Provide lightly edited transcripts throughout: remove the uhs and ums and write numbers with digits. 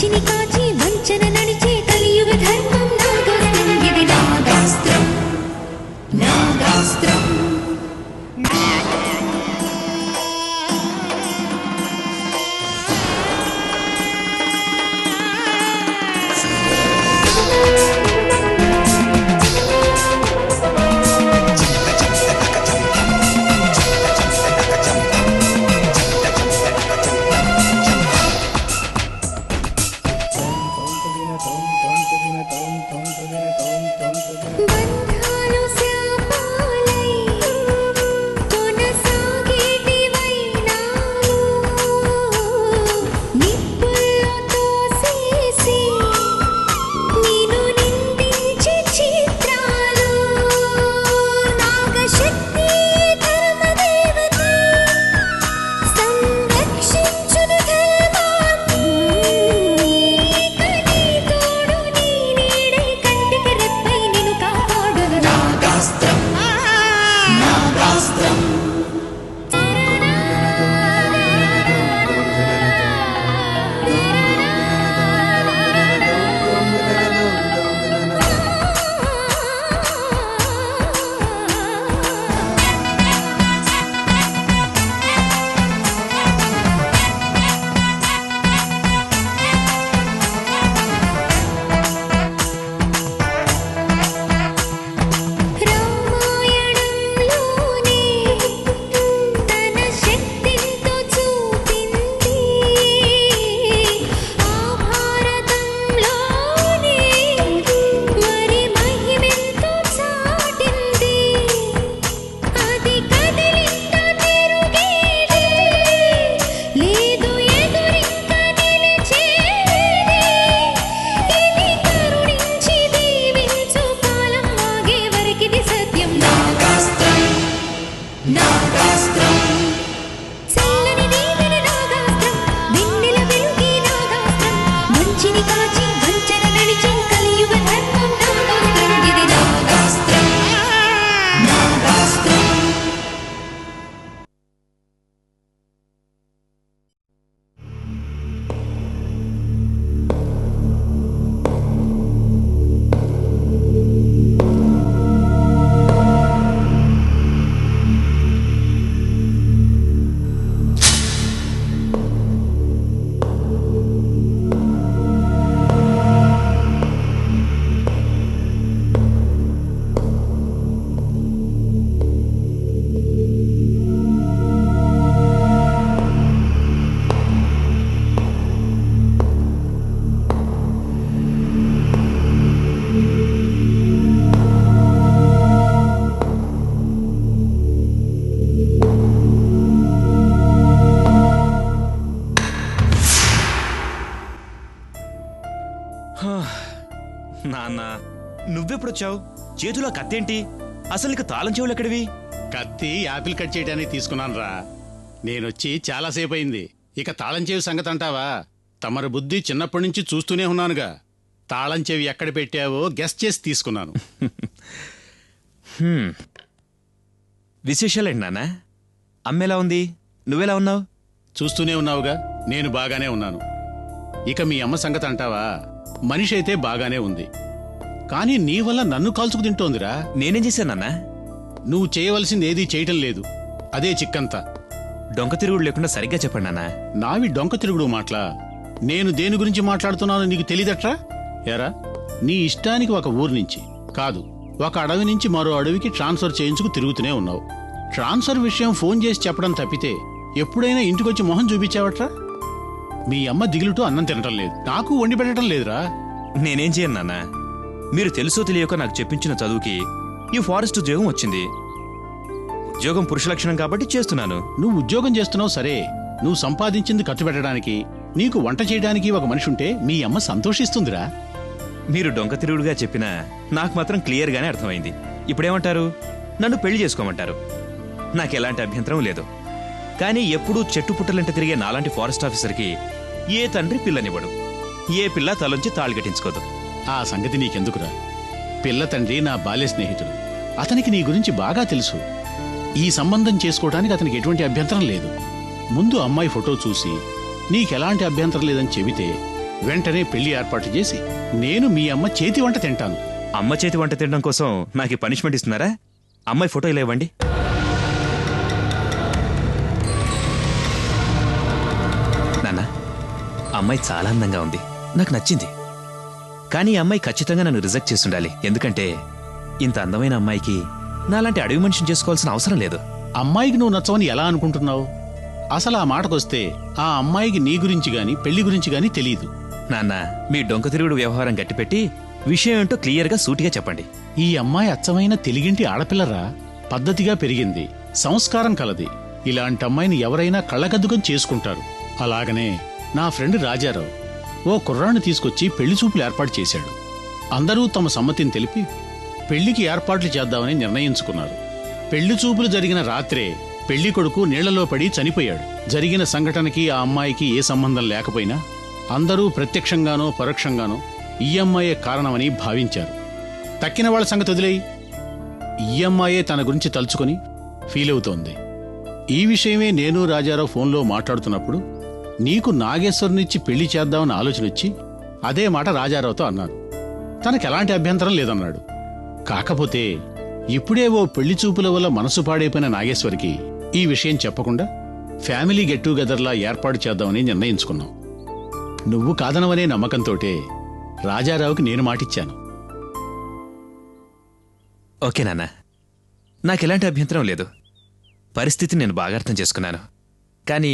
మంచిని కాచి వంచన నడిచే కలియుగ ధర్మం నాగాస్త్రం ఇది నాగాస్త్రం నాగాస్త్రం నాన్న నువ్వెప్పుడొచ్చావు? చేతిలో కత్తేంటి? అసలు నీకు తాళం చెవులు ఎక్కడివి? కత్తి యాపిల్ కట్ చేయడానికి తీసుకున్నాను రా. నేనొచ్చి చాలాసేపు అయింది. ఇక తాళం చెవి సంగతి అంటావా? తమరి బుద్ధి చిన్నప్పటి నుంచి చూస్తూనే ఉన్నానుగా. తాళం చెవి ఎక్కడ పెట్టావో గెస్ చేసి తీసుకున్నాను. విశేషాలేంటి నాన్న? అమ్మెలా ఉంది? నువ్వెలా ఉన్నావు? చూస్తూనే ఉన్నావుగా, నేను బాగానే ఉన్నాను. ఇక మీ అమ్మ సంగతి అంటావా? మనిషి అయితే బాగానే ఉంది, కానీ నీ వల్ల నన్ను కాల్చుకు తింటోందిరా. నేనేం చేశానన్నా? నువ్వు చేయవలసింది ఏదీ చేయటం లేదు, అదే చిక్కంతా. డొంక తిరుగుడు లేకుండా సరిగ్గా చెప్పండి నాన్న. నావి డొంక తిరుగుడు మాటలా? నేను దేని గురించి మాట్లాడుతున్నానో నీకు తెలీదట్రా? ఎరా, నీ ఇష్టానికి ఒక ఊరు నుంచి కాదు, ఒక అడవి నుంచి మరో అడవికి ట్రాన్స్ఫర్ చేయించుకు తిరుగుతూనే ఉన్నావు. ట్రాన్స్ఫర్ విషయం ఫోన్ చేసి చెప్పడం తప్పితే ఎప్పుడైనా ఇంటికొచ్చి మొహం చూపించావట్రా? మీ అమ్మ దిగులుతో అన్నం తినటం లేదు, నాకు వండి పెట్టడం లేదురా. నేనేం చేయను నాన్న. మీరు తెలుసో తెలియక నాకు చెప్పించిన చదువుకి ఈ ఫారెస్ట్ ఉద్యోగం వచ్చింది. ఉద్యోగం పురుష లక్షణం కాబట్టి చేస్తున్నాను. నువ్వు ఉద్యోగం చేస్తున్నావు సరే, నువ్వు సంపాదించింది ఖర్చు పెట్టడానికి, నీకు వంట చేయడానికి ఒక మనిషి ఉంటే మీ అమ్మ సంతోషిస్తుందిరా. మీరు డొంక తిరుగుడుగా చెప్పినా నాకు మాత్రం క్లియర్గానే అర్థమైంది. ఇప్పుడేమంటారు? నన్ను పెళ్లి చేసుకోమంటారు. నాకెలాంటి అభ్యంతరం లేదు. కానీ ఎప్పుడూ చెట్టు పుట్టలంటే తిరిగే నాలాంటి ఫారెస్ట్ ఆఫీసర్కి ఏ తండ్రి పిల్లనివ్వడు, ఏ పిల్ల తలంచి తాళిగట్టించుకోదు. ఆ సంగతి నీకెందుకురా? పిల్ల తండ్రి నా బాల్య స్నేహితుడు, అతనికి నీ గురించి బాగా తెలుసు. ఈ సంబంధం చేసుకోవడానికి అతనికి ఎటువంటి అభ్యంతరం లేదు. ముందు అమ్మాయి ఫోటో చూసి నీకెలాంటి అభ్యంతరం లేదని చెబితే వెంటనే పెళ్లి ఏర్పాటు చేసి నేను మీ అమ్మ చేతి వంట తింటాను. అమ్మ చేతి వంట తినడం కోసం నాకు పనిష్మెంట్ ఇస్తున్నారా? అమ్మాయి ఫోటో ఇలా ఇవ్వండి. నాన్న, అమ్మాయి చాలా అందంగా ఉంది, నాకు నచ్చింది. కానీ ఈ అమ్మాయి ఖచ్చితంగా నన్ను రిజెక్ట్ చేసి ఉండాలి. ఎందుకంటే ఇంత అందమైన అమ్మాయికి నాలాంటి అడవి మనిషిని చేసుకోవాల్సిన అవసరం లేదు. అమ్మాయికి నువ్వు నచ్చవని ఎలా అనుకుంటున్నావు? అసలు ఆ మాటకొస్తే ఆ అమ్మాయికి నీ గురించి గాని పెళ్లి గురించి గాని తెలియదు. నాన్న, మీ డొంక తిరుగుడు వ్యవహారం గట్టిపెట్టి విషయం ఏంటో క్లియర్గా సూటిగా చెప్పండి. ఈ అమ్మాయి అచ్చమైన తెలుగింటి ఆడపిల్లరా, పద్ధతిగా పెరిగింది, సంస్కారం కలది. ఇలాంటి అమ్మాయిని ఎవరైనా కళ్ళకద్దుకొని చేసుకుంటారు. అలాగనే నా ఫ్రెండ్ రాజారావు ఓ కుర్రాన్ని తీసుకొచ్చి పెళ్లి చూపులు ఏర్పాటు చేశాడు. అందరూ తమ సమ్మతిని తెలిపి పెళ్లికి ఏర్పాట్లు చేద్దామని నిర్ణయించుకున్నారు. పెళ్లి చూపులు జరిగిన రాత్రే పెళ్లి కొడుకు నీళ్లలో పడి చనిపోయాడు. జరిగిన సంఘటనకి ఆ అమ్మాయికి ఏ సంబంధం లేకపోయినా అందరూ ప్రత్యక్షంగానో పరోక్షంగానో ఈ అమ్మాయే కారణమని భావించారు. తక్కిన వాళ్ళ సంగతి వదిలేయి, ఈ అమ్మాయే తన గురించి తలుచుకొని ఫీల్ అవుతోంది. ఈ విషయమే నేను రాజారావు ఫోన్లో మాట్లాడుతున్నప్పుడు నీకు నాగేశ్వరునిచ్చి పెళ్లి చేద్దామని ఆలోచన వచ్చి అదే మాట రాజారావుతో అన్నాను. తనకెలాంటి అభ్యంతరం లేదన్నాడు. కాకపోతే ఇప్పుడే ఓ పెళ్లి చూపుల వల్ల మనసు పాడైపోయిన నాగేశ్వరికి ఈ విషయం చెప్పకుండా ఫ్యామిలీ గెట్ టుగెదర్లా ఏర్పాటు చేద్దామని నిర్ణయించుకున్నాం. నువ్వు కాదనవనే నమ్మకంతోటే రాజారావుకి నేను మాటిచ్చాను. ఓకే నాన్న, నాకెలాంటి అభ్యంతరం లేదు. పరిస్థితిని నేను బాగా అర్థం చేసుకున్నాను. కానీ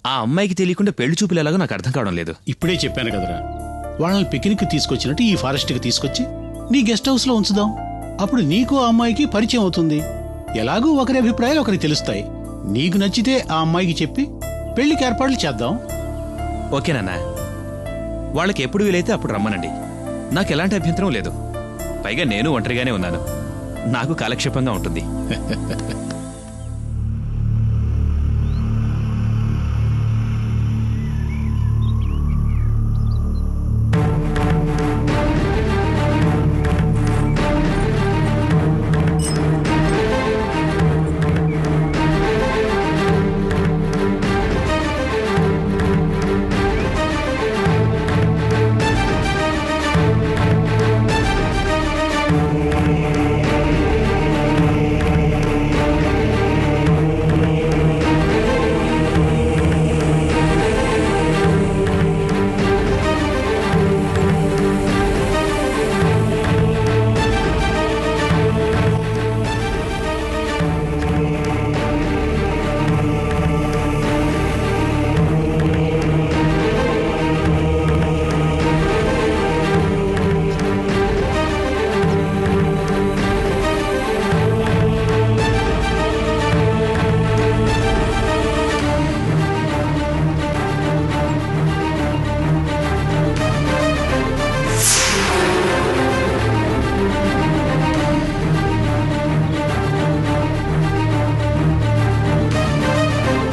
ఆ అమ్మాయికి తెలియకుండా పెళ్లి చూపులు ఎలాగో నాకు అర్థం కావడం లేదు. ఇప్పుడే చెప్పాను కదరా, వాళ్ళని పిక్నిక్ తీసుకొచ్చినట్టు ఈ ఫారెస్ట్కి తీసుకొచ్చి నీ గెస్ట్ హౌస్లో ఉంచుదాం. అప్పుడు నీకు ఆ అమ్మాయికి పరిచయం అవుతుంది. ఎలాగూ ఒకరి అభిప్రాయాలు ఒకరికి తెలుస్తాయి. నీకు నచ్చితే ఆ అమ్మాయికి చెప్పి పెళ్లికి ఏర్పాట్లు చేద్దాం. ఓకేనా? వాళ్ళకి ఎప్పుడు వీలైతే అప్పుడు రమ్మనండి. నాకు ఎలాంటి అభ్యంతరం లేదు. పైగా నేను ఒంటరిగానే ఉన్నాను. నాకు కాలక్షేపంగా ఉంటుంది.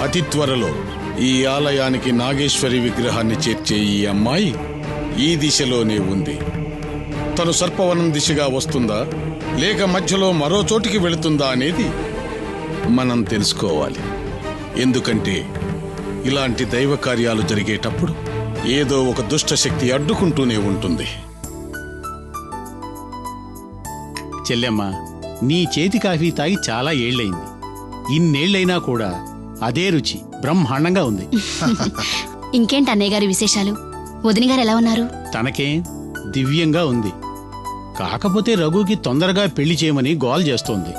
అతి త్వరలో ఈ ఆలయానికి నాగేశ్వరి విగ్రహాన్ని చేర్చే ఈ అమ్మాయి ఈ దిశలోనే ఉంది. తను సర్పవనం దిశగా వస్తుందా లేక మధ్యలో మరో చోటికి వెళుతుందా అనేది మనం తెలుసుకోవాలి. ఎందుకంటే ఇలాంటి దైవ కార్యాలు జరిగేటప్పుడు ఏదో ఒక దుష్ట శక్తి అడ్డుకుంటూనే ఉంటుంది. చెల్లెమ్మ, నీ చేతి కాఫీ తాగి చాలా ఏళ్లయింది. ఇన్నేళ్లైనా కూడా అదే రుచి బ్రహ్మాండంగా ఉంది. ఇంకేంటి అన్నయ్య గారి విశేషాలు? వదిన గారు ఎలా ఉన్నారు? తనకేం దివ్యంగా ఉంది. కాకపోతే రఘుకి తొందరగా పెళ్లి చేయమని గోల్ చేస్తోంది.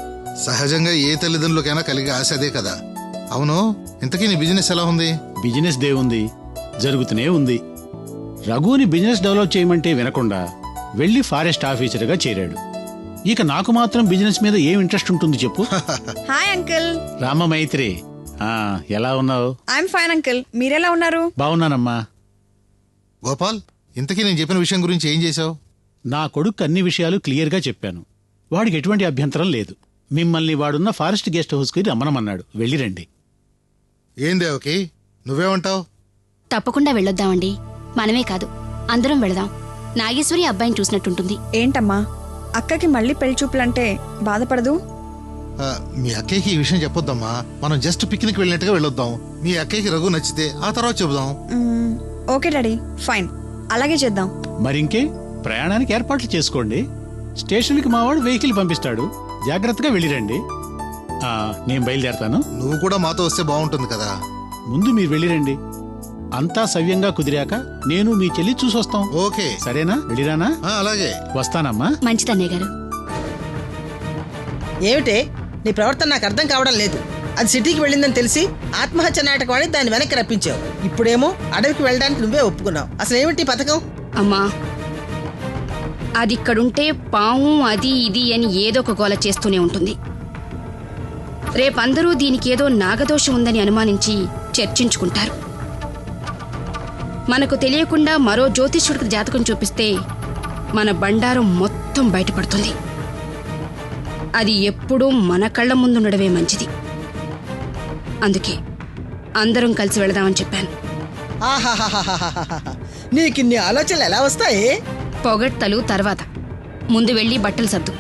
సహజంగా ఏ తల్లిదండ్రులకైనా కలిగే ఆశ అదే కదా. అవును, ఇంతకీ నీ బిజినెస్ ఎలా ఉంది? బిజినెస్ దేవుంది, జరుగుతూనే ఉంది. రఘుని బిజినెస్ డెవలప్ చేయమంటే వినకుండా వెళ్లి ఫారెస్ట్ ఆఫీసర్గా చేరాడు. ఇక నాకు మాత్రం బిజినెస్ మీద ఏం ఇంట్రెస్ట్ ఉంటుంది చెప్పు? Hi uncle. రామ మైత్రి, ఎలా ఉన్నావు? ఐఎమ్ ఫైన్ అంకుల్, మీరెలా ఉన్నారు? బాగున్నానమ్మా. గోపాల్, ఇంతకీ నేను చెప్పిన విషయం గురించి ఏం చేశావు? నా కొడుకు అన్ని విషయాలు క్లియర్గా చెప్పాను. వాడికి ఎటువంటి అభ్యంతరం లేదు. మిమ్మల్ని వాడున్న ఫారెస్ట్ గెస్ట్ హౌస్కి రమ్మనమన్నాడు. వెళ్ళిరండి. ఏం దేవకి, నువ్వేమంటావు? తప్పకుండా వెళ్ళొద్దామండి. మనమే కాదు, అందరం వెళదాం. నాగేశ్వరి అబ్బాయిని చూసినట్టుంటుంది. ఏంటమ్మా, అక్కకి మళ్ళీ పెళ్లి చూపులంటే బాధపడదు? మీ అక్కయ్యకి ఈ విషయం చెప్పొద్దమ్మా. మనం జస్ట్ పిక్నిక్ వెళ్ళినట్టుగా వెళ్ళొద్దాం. మీ అక్కయ్యకి రఘు నచ్చితే ఆ తర్వాత చెబుదాం. Okay daddy, fine. అలాగే చేద్దాం. మరింకే ప్రయాణానికి ఏర్పాట్లు చేసుకోండి. స్టేషన్కి మావాడు వెహికల్ పంపిస్తాడు. జాగ్రత్తగా వెళ్ళిరండి. నేను బయలుదేరతాను. నువ్వు కూడా మాతో వస్తే బాగుంటుంది కదా. ముందు మీరు వెళ్ళిరండి. అంతా సవ్యంగా కుదిరాక నేను మీ చెల్లి చూసొస్తాం. ఓకే సరేనా? వెళ్ళిరానా? అలాగే వస్తానమ్మా. మంచిదన్నయ్య గారు. ఏమిటే నీ ప్రవర్తన నాకు అర్థం కావడం లేదు. అది సిటీకి వెళ్ళిందని తెలిసి ఆత్మహత్య నాటకం ఆడి దాన్ని వెనక్కి రప్పించావు. ఇప్పుడేమో అడవికి వెళ్ళడానికి నువ్వే ఒప్పుకున్నావు. అసలు ఏమిటి పథకం? అమ్మా, అది ఇక్కడుంటే పాము అది ఇది అని ఏదో ఒక గోల చేస్తూనే ఉంటుంది. రేపందరూ దీనికేదో నాగదోషం ఉందని అనుమానించి చర్చించుకుంటారు. మనకు తెలియకుండా మరో జ్యోతిష్యుడికి జాతకం చూపిస్తే మన బండారం మొత్తం బయటపడుతుంది. అది ఎప్పుడూ మన కళ్ళ ముందుండడమే మంచిది. అందుకే అందరం కలిసి వెళదామని చెప్పాను. ఆహాహాహాహాహా. నీకిన్ని ఆలోచనలు ఎలా వస్తాయి? పొగడ్తలు తర్వాత. ముందు వెళ్ళి బట్టలు సర్దు.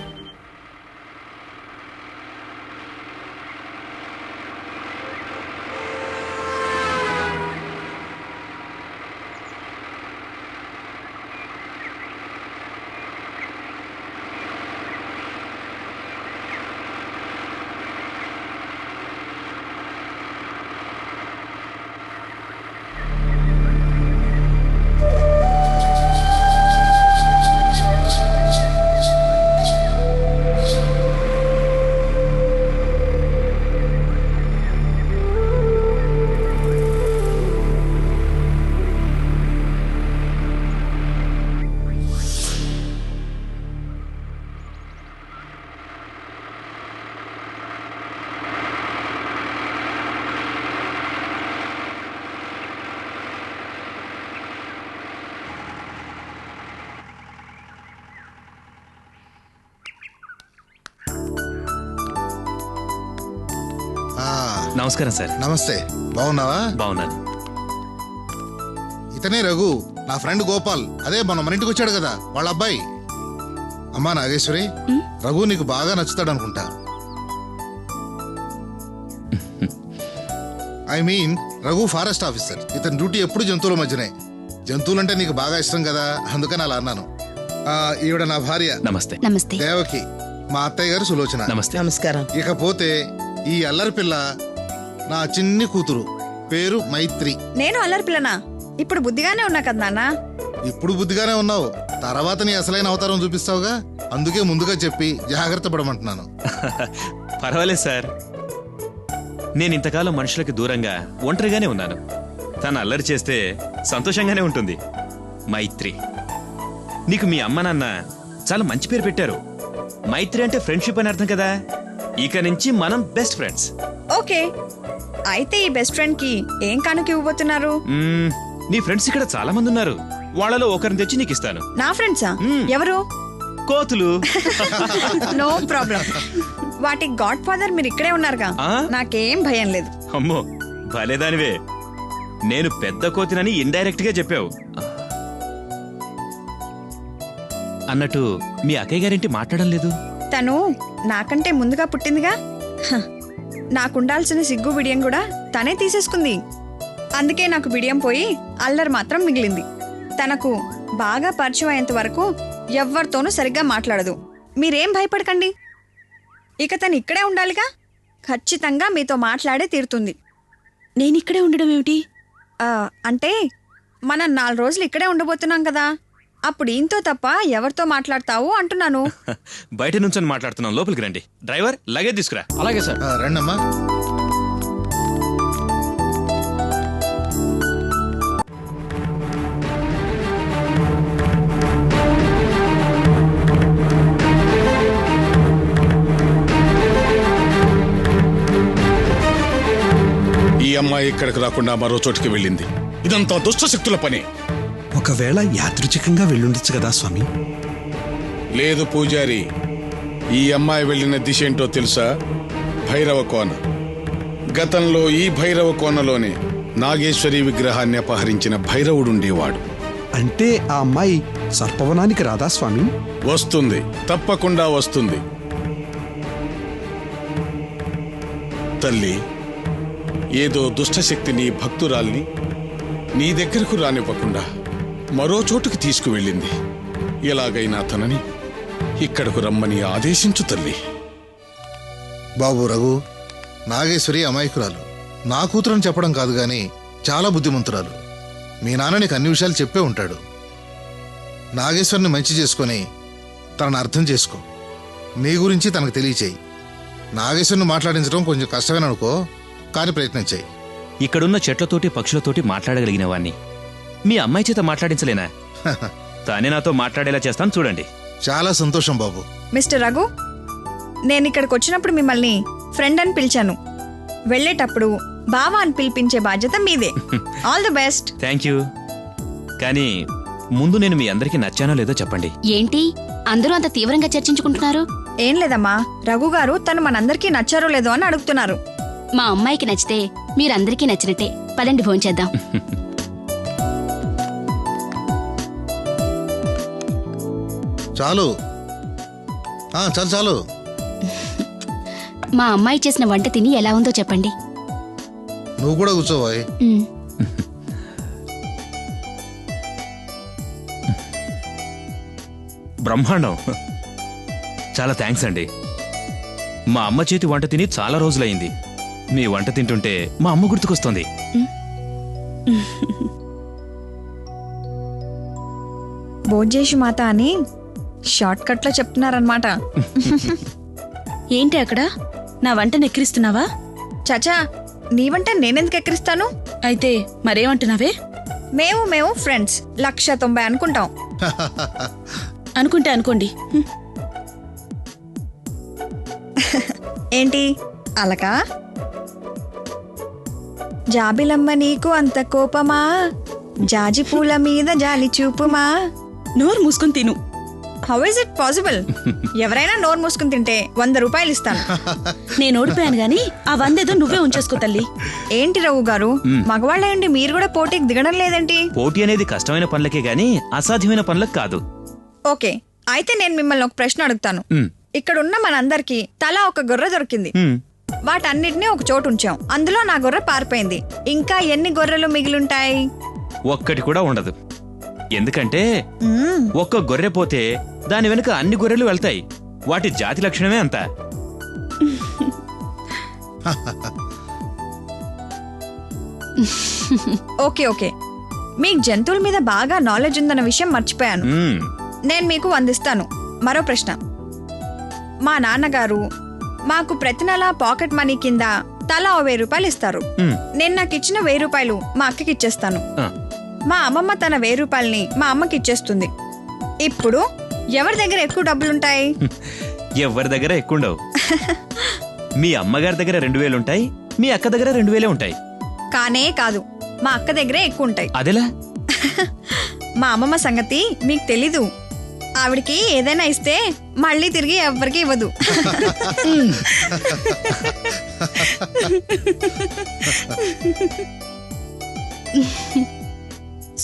నమస్కారం సార్. నమస్తే. బాగున్నావా? బాగున్నాను. ఇతనే రఘు, నా ఫ్రెండ్ గోపాల్. అదే మన ఇంటికి వచ్చాడు కదా, వాళ్ళ అబ్బాయి. అమ్మా నాగేశ్వరి, రఘు నీకు బాగా నచ్చుతాడు అనుకుంటా. I mean Raghu forest officer. ఇతని డ్యూటీ ఎప్పుడు జంతువుల మధ్యనే. జంతువులంటే నీకు బాగా ఇష్టం కదా, అందుకని అలా అన్నాను. ఈవిడ నా భార్య. నమస్తే. నమస్తే. దేవకి. మా అత్తయ్య గారు సులోచన. నమస్తే. నమస్కారం. ఇకపోతే ఈ అల్లరి పిల్ల నా చిన్ని కూతురు, పేరు మైత్రి. నేను అల్లరి పిల్లనా? ఇప్పుడు బుద్ధిగానే ఉన్నా కదా నాన్న. ఇప్పుడు బుద్ధిగానే ఉన్నావు, తర్వాత నీ అసలైన అవతారం చూపిస్తావుగా. అందుకే ముందుగా చెప్పి జాగ్రత్త పడమంటున్నాను. పర్వాలేదు సార్. నేను ఇంతకాలం మనుషులకి దూరంగా ఒంటరిగానే ఉన్నాను. తను అల్లరి చేస్తే సంతోషంగానే ఉంటుంది. మైత్రి, నీకు మీ అమ్మ నాన్న చాలా మంచి పేరు పెట్టారు. మైత్రి అంటే ఫ్రెండ్షిప్ అని అర్థం కదా. ఇక నుంచి మనం బెస్ట్ ఫ్రెండ్స్. ఓకే, అయితే ఈ బెస్ట్ ఫ్రెండ్ కి ఏం కానుక ఇవ్వబోతున్నారు? నీ ఫ్రెండ్స్ ఇక్కడ చాలా మంది ఉన్నారు. వాళ్ళలో ఒకరిని తెచ్చి నీకు ఇస్తాను. నా ఫ్రెండ్సా? ఎవరు? కోతులు. No problem. వాటి గాడ్ ఫాదర్ మీరు ఇక్కడే ఉన్నారుగా, నాకేం భయం లేదు. అమ్మో, భలేదానివే. నేను పెద్ద కోతినని ఇండైరెక్ట్ గా చెప్పావు. అన్నట్టు మీ అక్కయ్య గారింటి మాట్లాడడం లేదు. తను నాకంటే ముందుగా పుట్టిందిగా. నాకుండాల్సిన సిగ్గు బిడియం కూడా తనే తీసేసుకుంది. అందుకే నాకు బిడియం పోయి అల్లరి మాత్రం మిగిలింది. తనకు బాగా పరిచయం అయ్యేంత వరకు ఎవ్వరితోనూ సరిగ్గా మాట్లాడదు. మీరేం భయపడకండి. ఇక తను ఇక్కడే ఉండాలిగా. ఖచ్చితంగా మీతో మాట్లాడే తీరుతుంది. నేనిక్కడే ఉండడం ఏమిటి? అంటే మనం 4 రోజులు ఇక్కడే ఉండబోతున్నాం కదా, అప్పుడు ఇంతో తప్ప ఎవరితో మాట్లాడతావు అంటున్నాను. బయట నుంచి మాట్లాడుతున్నాం, లోపలికి రండి. డ్రైవర్, లగేజ్ తీసుకురా. అలాగే సార్. రండమ్మా. ఈ అమ్మాయి ఇక్కడికి రాకుండా మరో చోటికి వెళ్ళింది. ఇదంతా దుష్ట శక్తుల పని. ఒకవేళ యాదృచ్ఛికంగా వెళ్ళుండొచ్చు కదా స్వామి. లేదు పూజారి, ఈ అమ్మాయి వెళ్ళిన దిశ ఏంటో తెలుసా? భైరవ కోన. గతంలో ఈ భైరవ కోనలోనే నాగేశ్వరి విగ్రహాన్ని అపహరించిన భైరవుడుండేవాడు. అంటే ఆ అమ్మాయి సర్పవనానికి రాదా స్వామి? వస్తుంది, తప్పకుండా వస్తుంది. తల్లి, ఏదో దుష్టశక్తి నీ భక్తురాల్ని నీ దగ్గరకు రానివ్వకుండా మరో చోటుకి తీసుకువెళ్ళింది. ఎలాగైనా తనని ఇక్కడకు రమ్మని ఆదేశించు తల్లి. బాబు రఘు, నాగేశ్వరి అమాయకురాలు. నా కూతురని చెప్పడం కాదు గాని చాలా బుద్ధిమంతురాలు. మీ నాన్న నీకు అన్ని విషయాలు చెప్పే ఉంటాడు. నాగేశ్వరిని మంచి చేసుకొని తనను అర్థం చేసుకో. నీ గురించి తనకు తెలియచేయి. నాగేశ్వరిని మాట్లాడించడం కొంచెం కష్టమేననుకో, కానీ ప్రయత్నం చేయి. ఇక్కడున్న చెట్లతోటి పక్షులతోటి మాట్లాడగలిగిన వాణ్ణి మీ అమ్మాయి చేత మాట్లాడించలేనా? తానే నాతో మాట్లాడేలా చేస్తాను చూడండి. చాలా సంతోషం బాబు. మిస్టర్ రఘు, నేను ఇక్కడికి వచ్చినప్పుడు మిమ్మల్ని ఫ్రెండ్ అని పిలిచాను. వెళ్ళేటప్పుడు బావా అని పిలిపించే బాధ్యత మీదే. All the best. Thank you. కానీ ముందు నేను మీ అందరికీ నచ్చానో లేదో చెప్పండి. ఏంటి అందరూ అంత తీవ్రంగా చర్చించుకుంటున్నారు? ఏం లేదమ్మా, రఘు గారు తను మనందరికీ నచ్చారో లేదో అని అడుగుతున్నారు. మా అమ్మాయికి నచ్చితే మీరందరికీ నచ్చినట్టే. పదండి భోంచేద్దాం. చాలు చాలు చాలు. మా అమ్మాయి చేసిన వంట తిని ఎలా ఉందో చెప్పండి. నువ్వు కూడా కూర్చోవాయ్. బ్రహ్మాండం. చాలా థ్యాంక్స్ అండి. మా అమ్మ చేతి వంట తిని చాలా రోజులైంది. మీ వంట తింటుంటే మా అమ్మ గుర్తుకొస్తుంది. భోజేషి మాత అని షార్ట్ కట్ లో చెప్తున్నారనమాట. ఏంటి అక్కడ నా వంట నెక్కిరిస్తున్నావా? చచా, నీ వంట నేనెందుకు ఎక్కిరిస్తాను? అయితే మరేమంటున్నావే? మేము ఫ్రెండ్స్ 190 అనుకుంటాం. అనుకుంటే అనుకోండి. ఏంటి అలకా? జాబిలమ్మ నీకు అంత కోపమా, జాజి పూల మీద జాలి చూపుమా. నోరు మూసుకుని తిను. How is it possible? ఎవరైనా నోరు మూసుకుని తింటే 100 రూపాయలు ఇస్తాను. నేను ఓడిపోయాను గాని ఆ 100 ఏదో నువ్వే ఉంచేసుకో తల్లి. ఏంటి రఘు గారు, మగవాళ్ళేంటి మీరు కూడా పోటీకి దిగడం లేదేంటి? పోటీ అనేది కష్టమైన పనులకే గాని అసాధ్యమైన పనులకు కాదు. ఓకే, అయితే నేను మిమ్మల్ని ఒక ప్రశ్న అడుగుతాను. ఇక్కడున్న మనందరికి తలా ఒక గొర్రె దొరికింది. వాటన్నిటినీ ఒక చోటు ఉంచాం. అందులో నా గొర్రె పారిపోయింది. ఇంకా ఎన్ని గొర్రెలు మిగిలింటాయి? ఒక్కటి కూడా ఉండదు. ఎందుకంటే ఒక్క గొర్రె పోతే దాని వెనుక అన్ని గొర్రెలు వెళ్తాయి. వాటి జాతి లక్షణమే అంత. ఓకే, మీకు జంతువుల మీద బాగా నాలెడ్జ్ ఉందన్న విషయం మర్చిపోయాను. నేను మీకు 100 ఇస్తాను. మరో ప్రశ్న. మా నాన్నగారు మాకు ప్రతి నెల పాకెట్ మనీ కింద తలా 1000 రూపాయలు ఇస్తారు. నేను నాకు ఇచ్చిన 1000 రూపాయలు మా అక్కకి ఇచ్చేస్తాను. మా అమ్మమ్మ తన 1000 రూపాయలని మా అమ్మకి ఇచ్చేస్తుంది. ఇప్పుడు ఎవరి దగ్గర ఎక్కువ డబ్బులుంటాయి? ఎవరి దగ్గర ఎక్కువ ఉండవు. మీ అమ్మగారి దగ్గర 2000 ఉంటాయి, మీ అక్క దగ్గర 2000 ఉంటాయి. కానే కాదు, మా అక్క దగ్గరే ఎక్కువ ఉంటాయి. అదెలా? మా అమ్మమ్మ సంగతి మీకు తెలీదు. ఆవిడికి ఏదైనా ఇస్తే మళ్ళీ తిరిగి ఎవ్వరికి ఇవ్వదు.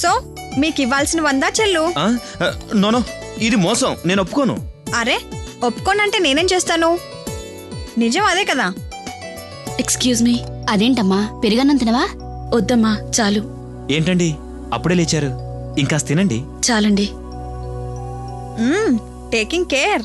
సో మీకు ఇవ్వాల్సిన 100 చెల్లు. నోనో, ఇది మోసం. నేను ఒప్పుకోను. అరే, ఒప్పుకోనంటే నేనేం చేస్తాను? నిజం అదే కదా. Excuse me. అదేంటమ్మా, పెరుగన్నం తినవా? వద్దమ్మా, చాలు. ఏంటండి అప్పుడే లేచారు? ఇంకా తినండి. చాలండి. Taking care.